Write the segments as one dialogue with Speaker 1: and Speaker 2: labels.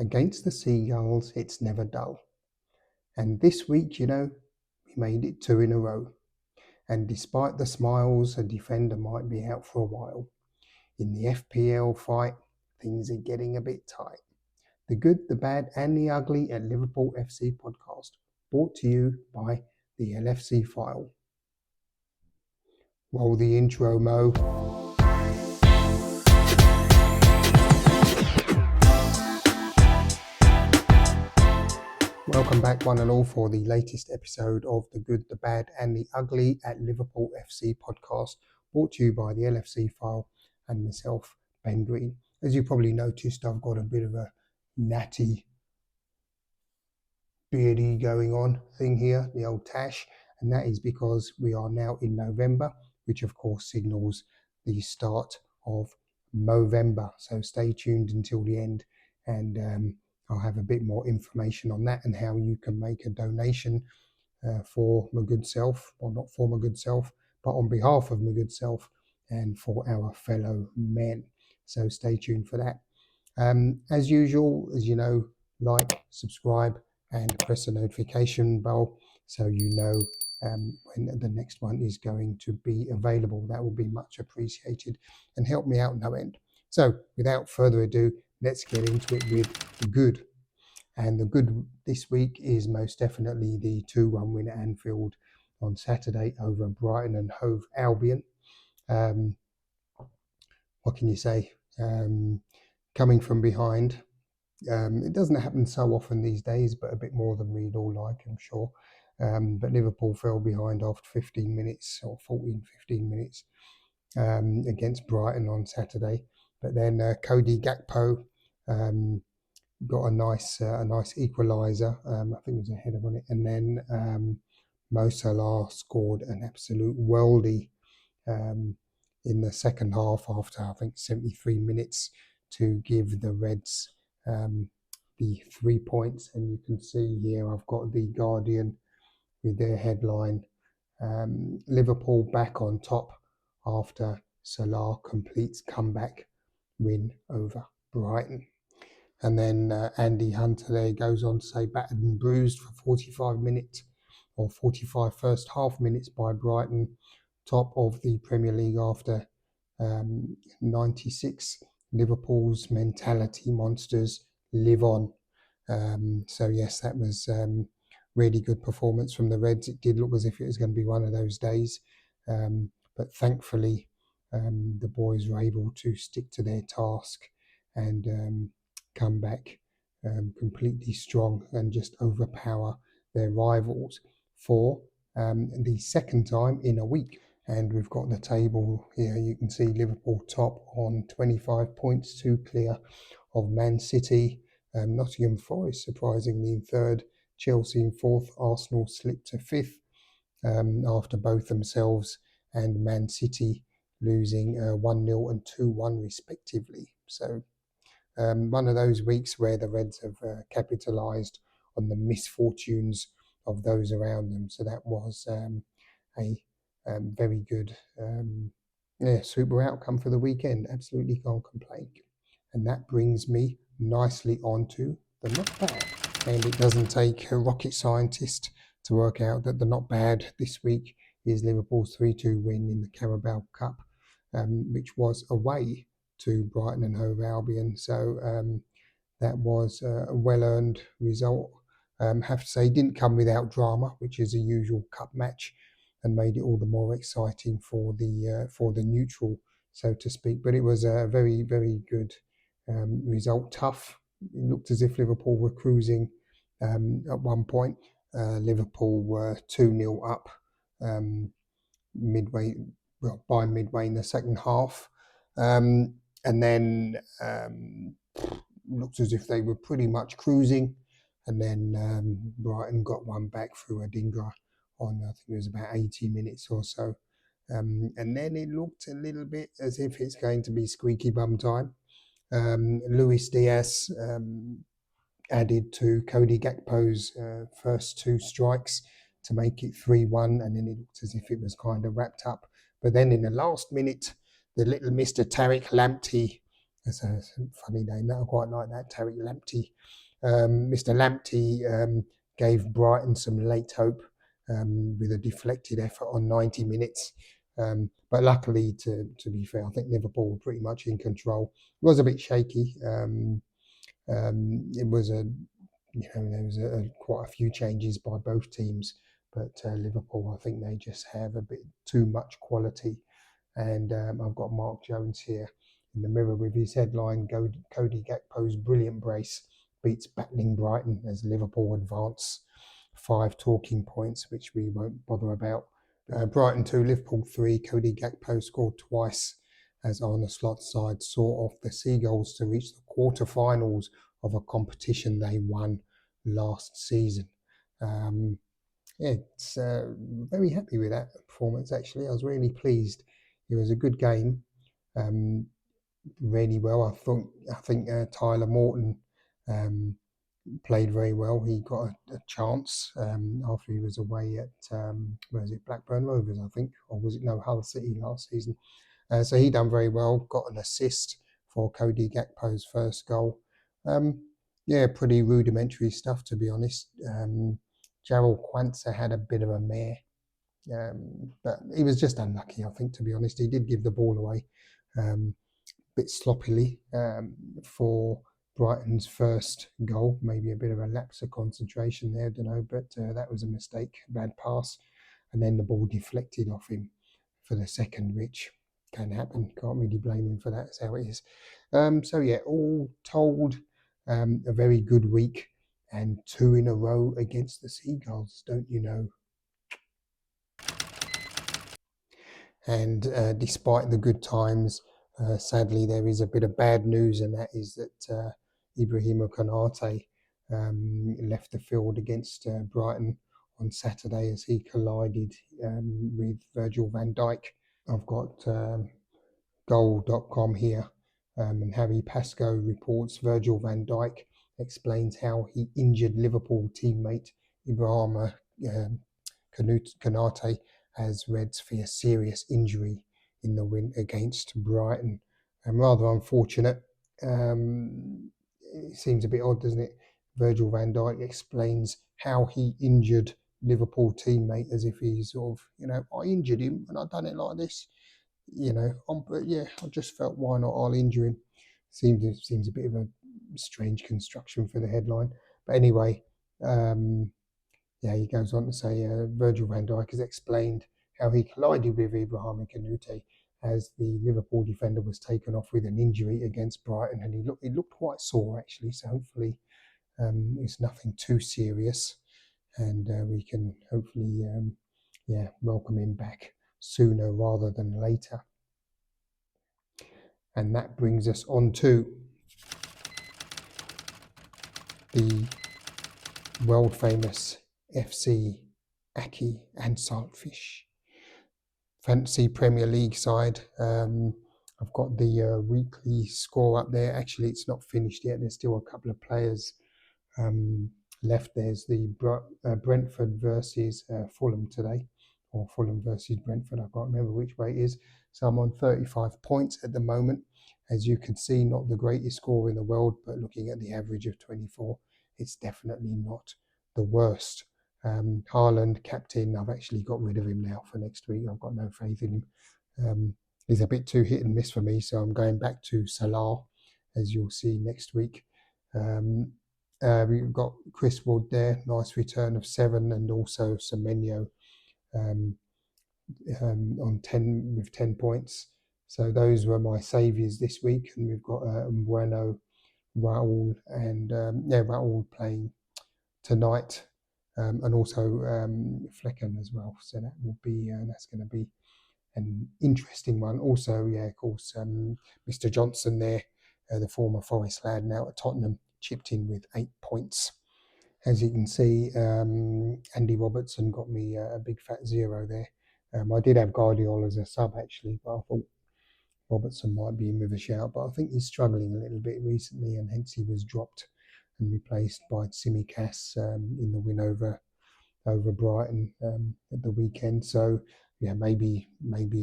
Speaker 1: Against the Seagulls, it's never dull. And this week, we made it 2 in a row. And despite the smiles, a defender might be out for a while. In the FPL fight, things are getting a bit tight. The Good, the Bad and the Ugly at Liverpool FC podcast, brought to you by the LFC File. Roll the intro, Mo. Welcome back, one and all, for the latest episode of The Good, the Bad and the Ugly at Liverpool FC podcast, brought to you by the LFC File and myself, Ben Green. As you probably noticed, I've got a bit of a natty, beardy going on thing here, the old tash, and that is because we are now in November, which of course signals the start of Movember. So stay tuned until the end, and I'll have a bit more information on that and how you can make a donation for my good self, or not for my good self, but on behalf of my good self and for our fellow men. So stay tuned for that. As usual, as you know, like, subscribe, and press the notification bell so you know when the next one is going to be available. That will be much appreciated and help me out no end. So without further ado, let's get into it with the good. And the good this week is most definitely the 2-1 win at Anfield on Saturday over Brighton and Hove Albion. What can you say? Coming from behind. It doesn't happen so often these days, but a bit more than we'd all like, I'm sure. But Liverpool fell behind after 15 minutes or 14, 15 minutes against Brighton on Saturday. But then Cody Gakpo got a nice equaliser. I think it was a header on it. And then Mo Salah scored an absolute worldie in the second half after, I think, 73 minutes to give the Reds the 3 points. And you can see here I've got the Guardian with their headline, Liverpool back on top after Salah completes comeback win over Brighton. And then Andy Hunter there goes on to say, battered and bruised for 45 minutes or 45 first half minutes by Brighton, top of the Premier League after 96. Liverpool's mentality monsters live on. So yes, that was really good performance from the Reds. It did look as if it was going to be one of those days, but thankfully the boys were able to stick to their task and come back completely strong and just overpower their rivals for the second time in a week. And we've got the table here. You can see Liverpool top on 25 points, 2 clear of Man City. Nottingham Forest surprisingly in third, Chelsea in fourth, Arsenal slipped to fifth after both themselves and Man City losing 1-0 and 2-1 respectively. So one of those weeks where the Reds have capitalised on the misfortunes of those around them. So that was a very good, super outcome for the weekend. Absolutely can't complain. And that brings me nicely onto the not bad. And it doesn't take a rocket scientist to work out that the not bad this week is Liverpool's 3-2 win in the Carabao Cup, which was away to Brighton and Hove Albion. So that was a well-earned result. Have to say, didn't come without drama, which is a usual cup match, and made it all the more exciting for the neutral, so to speak. But it was a very, very good result. Tough. It looked as if Liverpool were cruising at one point. Liverpool were 2-0 up by midway in the second half. And then looked as if they were pretty much cruising. And then Brighton got one back through a dinger on, I think it was about 80 minutes or so. And then it looked a little bit as if it's going to be squeaky bum time. Luis Diaz added to Cody Gakpo's first 2 strikes to make it 3-1, and then it looked as if it was kind of wrapped up. But then in the last minute, the little Mr. Tariq Lamptey That's a funny name. That I quite like that, Tariq Lamptey. Mr. Lamptey gave Brighton some late hope with a deflected effort on 90 minutes. But luckily, to be fair, I think Liverpool were pretty much in control. It was a bit shaky. It was there was quite a few changes by both teams, but Liverpool, I think they just have a bit too much quality. And I've got Mark Jones here in the Mirror with his headline: Cody Gakpo's brilliant brace beats battling Brighton as Liverpool advance. 5 talking points, which we won't bother about. Brighton 2, Liverpool 3. Cody Gakpo scored twice as Arne Slot's side saw off the Seagulls to reach the quarter-finals of a competition they won last season. It's very happy with that performance, actually. I was really pleased. It was a good game, really well. I think Tyler Morton played very well. He got a chance after he was away at where was it, Blackburn Rovers, I think, or was it Hull City last season. So he done very well. Got an assist for Cody Gakpo's first goal. Pretty rudimentary stuff, to be honest. Jarrell Quansah had a bit of a mare, but he was just unlucky, I think, to be honest. He did give the ball away a bit sloppily for Brighton's first goal. Maybe a bit of a lapse of concentration there, I don't know, but that was a mistake, bad pass. And then the ball deflected off him for the second, which can happen. Can't really blame him for that. That's how it is. All told, a very good week and 2 in a row against the Seagulls, don't you know? And despite the good times, sadly, there is a bit of bad news, and that is that Ibrahima Konaté left the field against Brighton on Saturday as he collided with Virgil van Dijk. I've got goal.com here, and Harry Pascoe reports Virgil van Dijk explains how he injured Liverpool teammate Ibrahima Konaté as Reds fear serious injury in the win against Brighton. Rather unfortunate. It seems a bit odd, doesn't it? Virgil van Dijk explains how he injured Liverpool teammate as if he's sort of, I injured him and I done it like this. But yeah, I just felt, why not? I'll injure him. Seems a bit of a strange construction for the headline. But anyway, he goes on to say Virgil van Dijk has explained how he collided with Ibrahima Konaté as the Liverpool defender was taken off with an injury against Brighton, and he looked quite sore actually. So hopefully it's nothing too serious, and we can hopefully welcome him back sooner rather than later. And that brings us on to the world famous FC Aki and Saltfish Fantasy Premier League side. I've got the weekly score up there. Actually, it's not finished yet. There's still a couple of players left. There's the Brentford versus Fulham today, or Fulham versus Brentford. I can't remember which way it is. So I'm on 35 points at the moment. As you can see, not the greatest score in the world, but looking at the average of 24, it's definitely not the worst. Haaland, captain, I've actually got rid of him now for next week. I've got no faith in him. He's a bit too hit and miss for me, so I'm going back to Salah, as you'll see next week. We've got Chris Wood there, nice return of 7, and also Semenyo on 10 with 10 points. So those were my saviours this week, and we've got Bueno, Raul, and Raul playing tonight, and also Flecken as well. So that will be that's going to be an interesting one. Also, of course, Mr. Johnson there, the former Forest lad, now at Tottenham, chipped in with 8 points. As you can see, Andy Robertson got me a big fat 0 there. I did have Guardiola as a sub actually, but I thought Robertson might be in with a shout. But I think he's struggling a little bit recently, and hence he was dropped and replaced by Tsimikas in the win over Brighton at the weekend. So maybe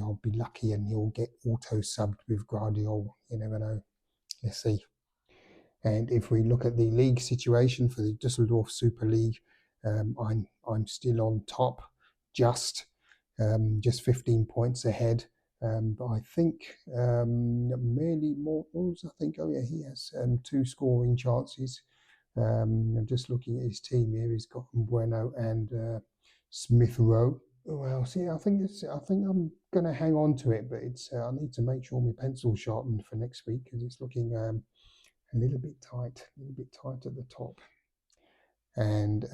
Speaker 1: I'll be lucky and he'll get auto subbed with Guardiola. You never know. Let's see. And if we look at the league situation for the Düsseldorf Super League, I'm still on top, just 15 points ahead. But I think merely Mortals, I think, oh yeah, he has 2 scoring chances. I'm just looking at his team here. He's got Bueno and Smith Rowe. Well, see, I think I'm going to hang on to it, but it's I need to make sure my pencil's sharpened for next week because it's looking a little bit tight at the top. And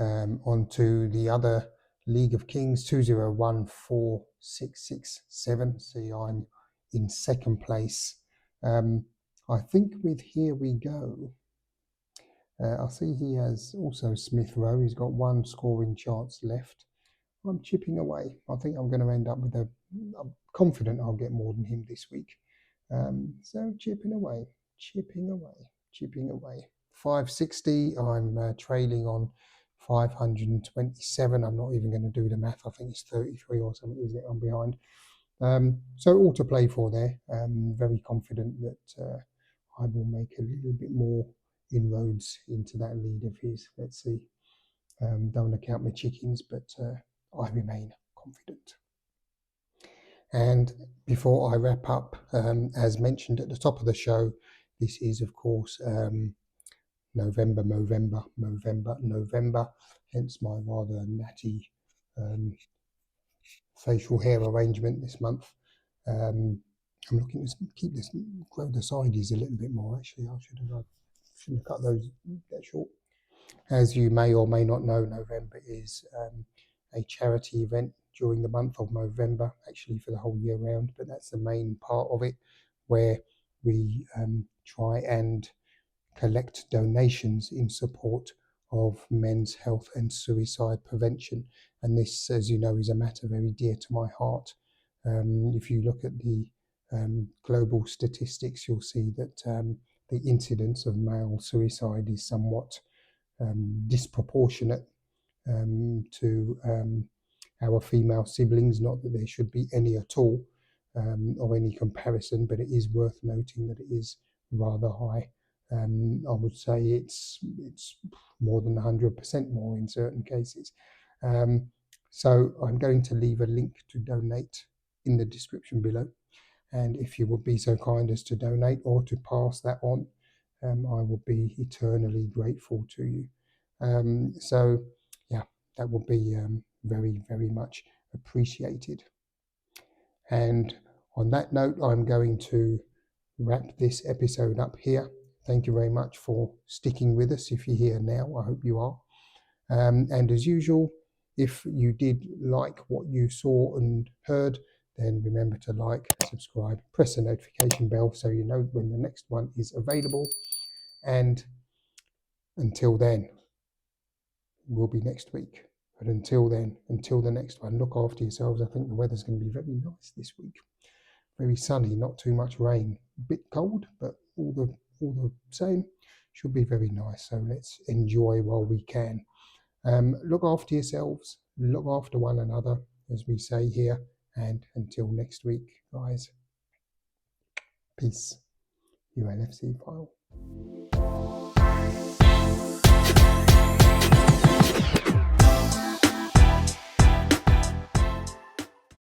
Speaker 1: on to the other League of Kings, 20146667. See, I'm in second place. I think with Here We Go, I see he has also Smith Rowe. He's got 1 scoring chance left. I'm chipping away. I think I'm going to end up with I'm confident I'll get more than him this week. So chipping away. 560. I'm trailing on 527. I'm not even going to do the math. I think it's 33 or something, is it? I'm behind. So all to play for there. Very confident that I will make a little bit more inroads into that lead of his. Let's see. Don't want to count my chickens, but I remain confident. And before I wrap up, as mentioned at the top of the show, this is, of course, November, hence my rather natty facial hair arrangement this month. I'm looking to grow the sides a little bit more, actually. I shouldn't have cut those that short. As you may or may not know, November is a charity event during the month of November, actually for the whole year round, but that's the main part of it, where we try and collect donations in support of men's health and suicide prevention. And this, as you know, is a matter very dear to my heart. If you look at the global statistics, you'll see that the incidence of male suicide is somewhat disproportionate to our female siblings. Not that there should be any at all, or any comparison, but it is worth noting that it is rather high. I would say it's more than 100% more in certain cases. So I'm going to leave a link to donate in the description below. And if you would be so kind as to donate or to pass that on, I will be eternally grateful to you. So yeah, that will be very, very much appreciated. And on that note, I'm going to wrap this episode up here. Thank you very much for sticking with us. If you're here now, I hope you are. And as usual, if you did like what you saw and heard, then remember to like, subscribe, press the notification bell so you know when the next one is available. And until then, we'll be next week. But until then, until the next one, look after yourselves. I think the weather's going to be very nice this week. Very sunny, not too much rain. A bit cold, but all the same, should be very nice. So let's enjoy while we can. Look after yourselves, look after one another, as we say here. And until next week, guys, peace. ULFC file.